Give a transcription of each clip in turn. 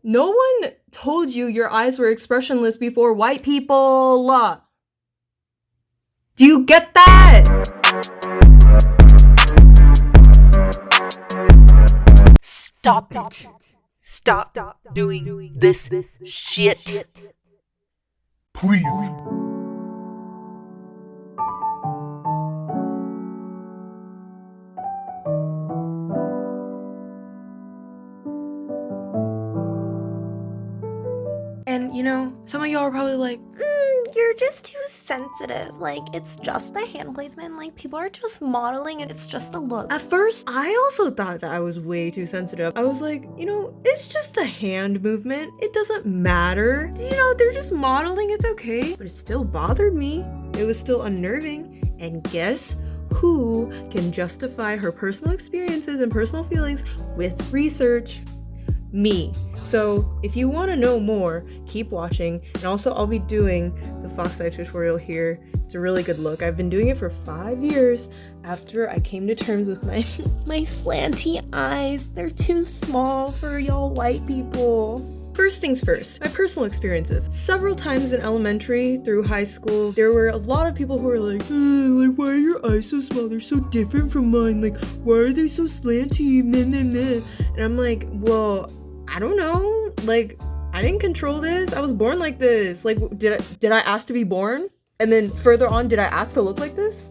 No one told you your eyes were expressionless before white people. Do you get that? Stop it. Stop doing this shit. Please. And you know, some of y'all are probably like, You're just too sensitive. Like, it's just the hand placement. Like, people are just modeling and it's just a look. at first, I also thought that I was way too sensitive. I was like, you know, it's just a hand movement. It doesn't matter. You know, they're just modeling, it's okay. But it still bothered me. It was still unnerving. And guess who can justify her personal experiences and personal feelings with research? Me. So if you want to know more, keep watching. And also I'll be doing the fox eye tutorial here. It's a really good look. I've been doing it for 5 years after I came to terms with my slanty eyes. They're too small for y'all white people. First things first, my personal experiences. Several times in elementary through high school, there were a lot of people who were like, why are your eyes so small? They're so different from mine. Like, why are they so slanty? Meh, meh, meh. And I'm like, well, I don't know. Like, I didn't control this. I was born like this. Like, did I ask to be born? And then further on, did I ask to look like this?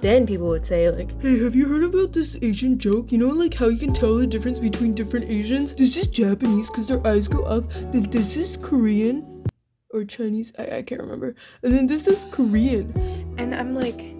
Then people would say like, hey, have you heard about this Asian joke? You know, like how you can tell the difference between different Asians? This is Japanese because their eyes go up. Then this is Korean or Chinese. I can't remember. And then this is Korean. And I'm like,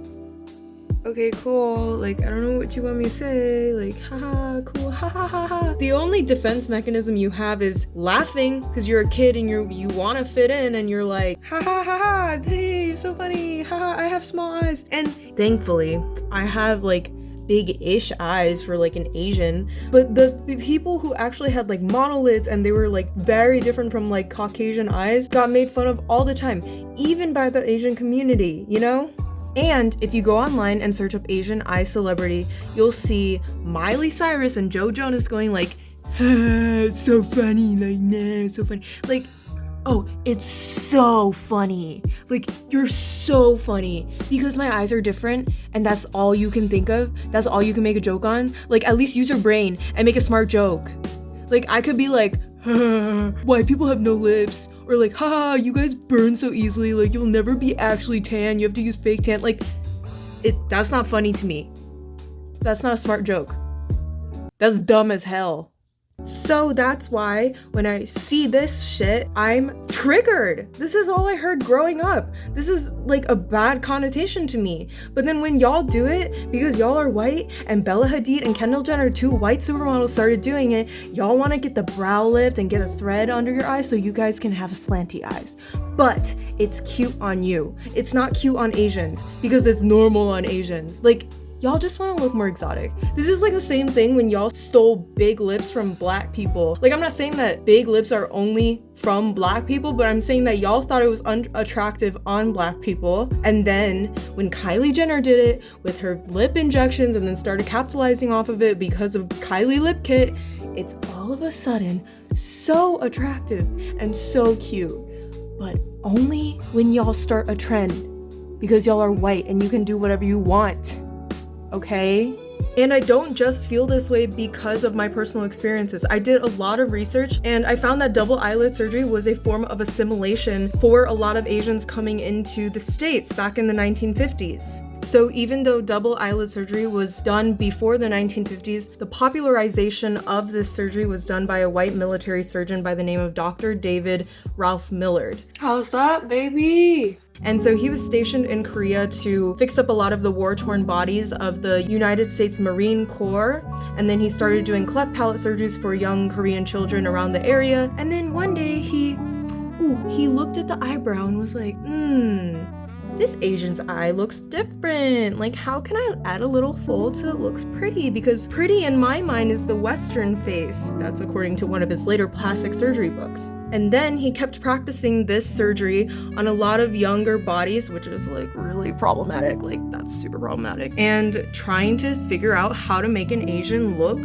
okay, cool. Like, I don't know what you want me to say. Like, haha, cool, ha ha ha ha. The only defense mechanism you have is laughing because you're a kid and you want to fit in and you're like, ha ha ha ha, hey, you're so funny, haha, I have small eyes. And thankfully, I have like big-ish eyes for like an Asian, but the people who actually had like monolids and they were like very different from like Caucasian eyes got made fun of all the time, even by the Asian community, you know? And if you go online and search up Asian eye celebrity, you'll see Miley Cyrus and Joe Jonas going like, it's so funny, like, nah, it's so funny. Like, oh, it's so funny. Like, you're so funny. Because my eyes are different and that's all you can think of, that's all you can make a joke on. Like, at least use your brain and make a smart joke. Like, I could be like, white people have no lips. Or like, haha, you guys burn so easily, like you'll never be actually tan, you have to use fake tan. Like, that's not funny to me. That's not a smart joke. That's dumb as hell. So that's why when I see this shit, I'm triggered. This is all I heard growing up. This is like a bad connotation to me. But then when y'all do it, because y'all are white and Bella Hadid and Kendall Jenner, 2 white supermodels, started doing it, y'all want to get the brow lift and get a thread under your eyes so you guys can have slanty eyes. But it's cute on you. It's not cute on Asians because it's normal on Asians. Like, y'all just want to look more exotic. This is like the same thing when y'all stole big lips from black people. Like, I'm not saying that big lips are only from black people, but I'm saying that y'all thought it was unattractive on black people. And then when Kylie Jenner did it with her lip injections and then started capitalizing off of it because of Kylie Lip Kit, it's all of a sudden so attractive and so cute. But only when y'all start a trend because y'all are white and you can do whatever you want. Okay? And I don't just feel this way because of my personal experiences. I did a lot of research and I found that double eyelid surgery was a form of assimilation for a lot of Asians coming into the States back in the 1950s. So even though double eyelid surgery was done before the 1950s, the popularization of this surgery was done by a white military surgeon by the name of Dr. David Ralph Millard. How's that, baby? And so he was stationed in Korea to fix up a lot of the war-torn bodies of the United States Marine Corps. And then he started doing cleft palate surgeries for young Korean children around the area. And then one day he looked at the eyebrow and was like, this Asian's eye looks different. Like, how can I add a little fold so it looks pretty? Because pretty in my mind is the Western face. That's according to one of his later plastic surgery books. And then he kept practicing this surgery on a lot of younger bodies, which is like really problematic. Like, that's super problematic. And trying to figure out how to make an Asian look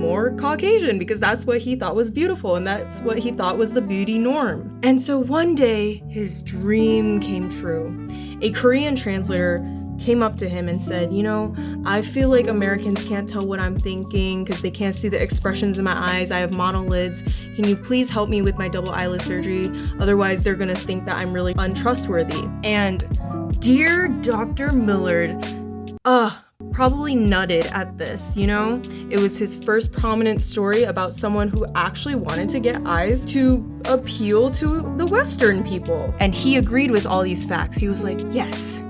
more Caucasian because that's what he thought was beautiful and that's what he thought was the beauty norm. And so one day, his dream came true. A Korean translator came up to him and said, you know, I feel like Americans can't tell what I'm thinking because they can't see the expressions in my eyes. I have monolids. Can you please help me with my double eyelid surgery? Otherwise, they're gonna think that I'm really untrustworthy. And dear Dr. Millard, probably nutted at this, you know? It was his first prominent story about someone who actually wanted to get eyes to appeal to the Western people. And he agreed with all these facts. He was like, yes,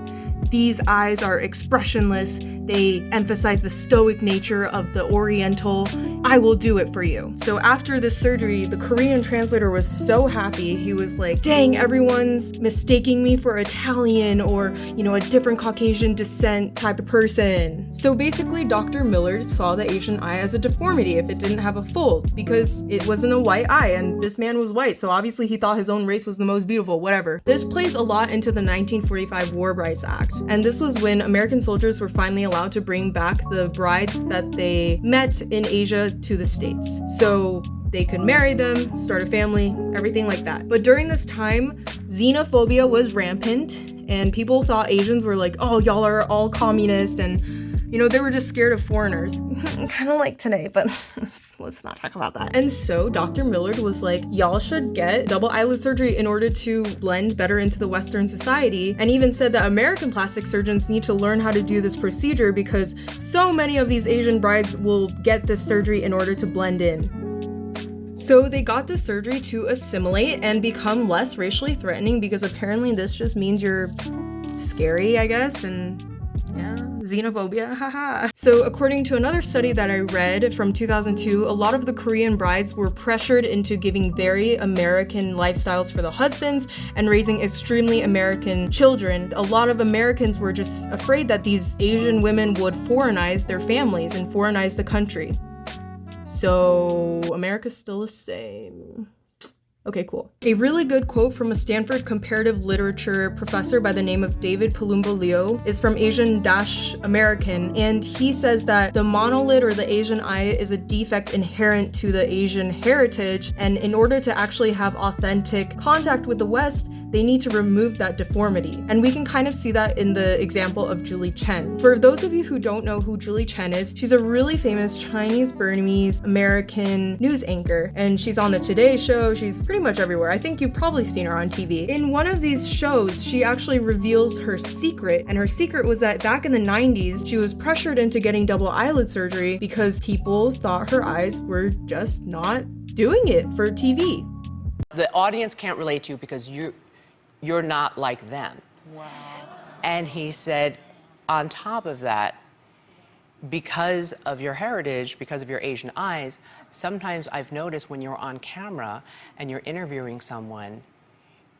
these eyes are expressionless. They emphasize the stoic nature of the Oriental. I will do it for you. So after this surgery, the Korean translator was so happy. He was like, dang, everyone's mistaking me for Italian or, you know, a different Caucasian descent type of person. So basically, Dr. Millard saw the Asian eye as a deformity if it didn't have a fold because it wasn't a white eye and this man was white. So obviously he thought his own race was the most beautiful, whatever. This plays a lot into the 1945 War Brides Act. And this was when American soldiers were finally allowed to bring back the brides that they met in Asia to the States. So they could marry them, start a family, everything like that. But during this time, xenophobia was rampant and people thought Asians were like, oh, y'all are all communists and, you know, they were just scared of foreigners. Kind of like today, but let's not talk about that. And so Dr. Millard was like, y'all should get double eyelid surgery in order to blend better into the Western society, and even said that American plastic surgeons need to learn how to do this procedure because so many of these Asian brides will get this surgery in order to blend in. So they got this surgery to assimilate and become less racially threatening because apparently this just means you're scary, I guess, and yeah, xenophobia, haha. So according to another study that I read from 2002, a lot of the Korean brides were pressured into giving very American lifestyles for the husbands and raising extremely American children. A lot of Americans were just afraid that these Asian women would foreignize their families and foreignize the country. So America's still the same. Okay, cool. A really good quote from a Stanford comparative literature professor by the name of David Palumbo Leo is from Asian-American, and he says that the monolid or the Asian eye is a defect inherent to the Asian heritage, and in order to actually have authentic contact with the West, they need to remove that deformity. And we can kind of see that in the example of Julie Chen. For those of you who don't know who Julie Chen is, she's a really famous Chinese Burmese American news anchor, and she's on the Today Show. She's pretty much everywhere. I think you've probably seen her on TV. In one of these shows, she actually reveals her secret, and her secret was that back in the 90s, she was pressured into getting double eyelid surgery because people thought her eyes were just not doing it for TV. The audience can't relate to you because you're not like them. Wow. And he said, on top of that, because of your heritage, because of your Asian eyes, sometimes I've noticed when you're on camera and you're interviewing someone,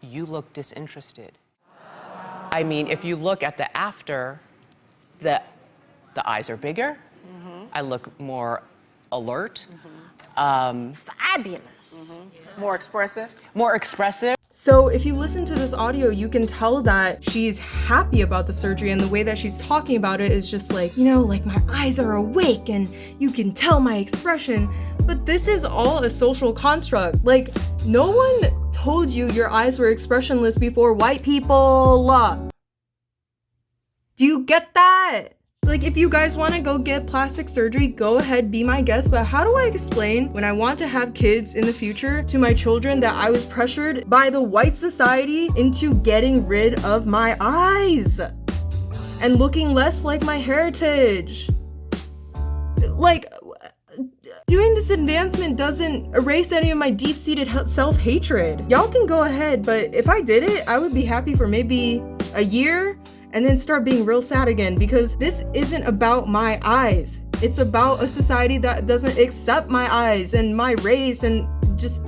you look disinterested. Wow. I mean, if you look at the after, the eyes are bigger. Mm-hmm. I look more alert. Mm-hmm. Fabulous. Mm-hmm. More expressive. More expressive. So if you listen to this audio, you can tell that she's happy about the surgery, and the way that she's talking about it is just like, you know, like my eyes are awake and you can tell my expression. But this is all a social construct. Like, no one told you your eyes were expressionless before white people. Do you get that? Like, if you guys want to go get plastic surgery, go ahead, be my guest, but how do I explain when I want to have kids in the future to my children that I was pressured by the white society into getting rid of my eyes and looking less like my heritage? Like, doing this advancement doesn't erase any of my deep-seated self-hatred. Y'all can go ahead, but if I did it, I would be happy for maybe a year and then start being real sad again, because this isn't about my eyes. It's about a society that doesn't accept my eyes and my race and just,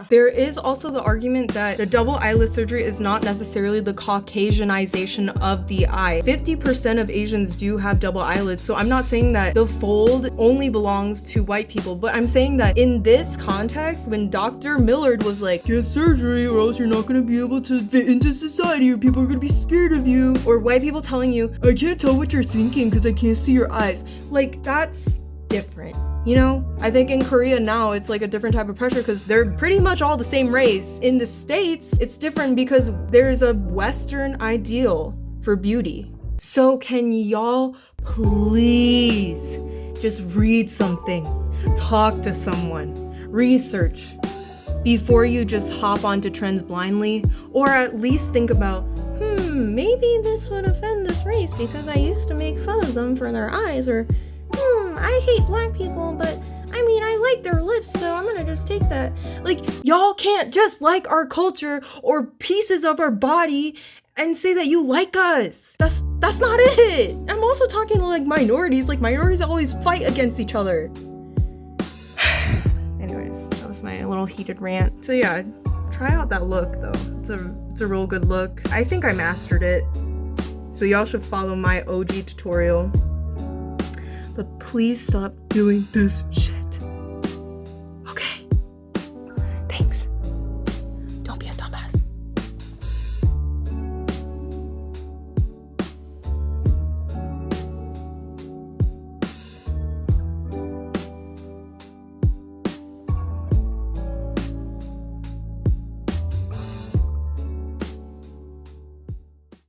There is also the argument that the double eyelid surgery is not necessarily the Caucasianization of the eye. 50% of Asians do have double eyelids, so I'm not saying that the fold only belongs to white people, but I'm saying that in this context, when Dr. Millard was like, get surgery or else you're not gonna be able to fit into society or people are gonna be scared of you, or white people telling you, I can't tell what you're thinking because I can't see your eyes. Like, that's different. You know, I think in Korea now it's like a different type of pressure because they're pretty much all the same race. In the States, it's different because there's a Western ideal for beauty. So can y'all please just read something, talk to someone, research before you just hop onto trends blindly, or at least think about, maybe this would offend this race because I used to make fun of them for their eyes, or I hate black people, but I mean, I like their lips, so I'm gonna just take that. Like, y'all can't just like our culture or pieces of our body and say that you like us. That's not it. I'm also talking to like minorities. Like, minorities always fight against each other. Anyways, that was my little heated rant. So yeah, try out that look though. It's a real good look. I think I mastered it. So y'all should follow my OG tutorial. But please stop doing this shit. Okay. Thanks.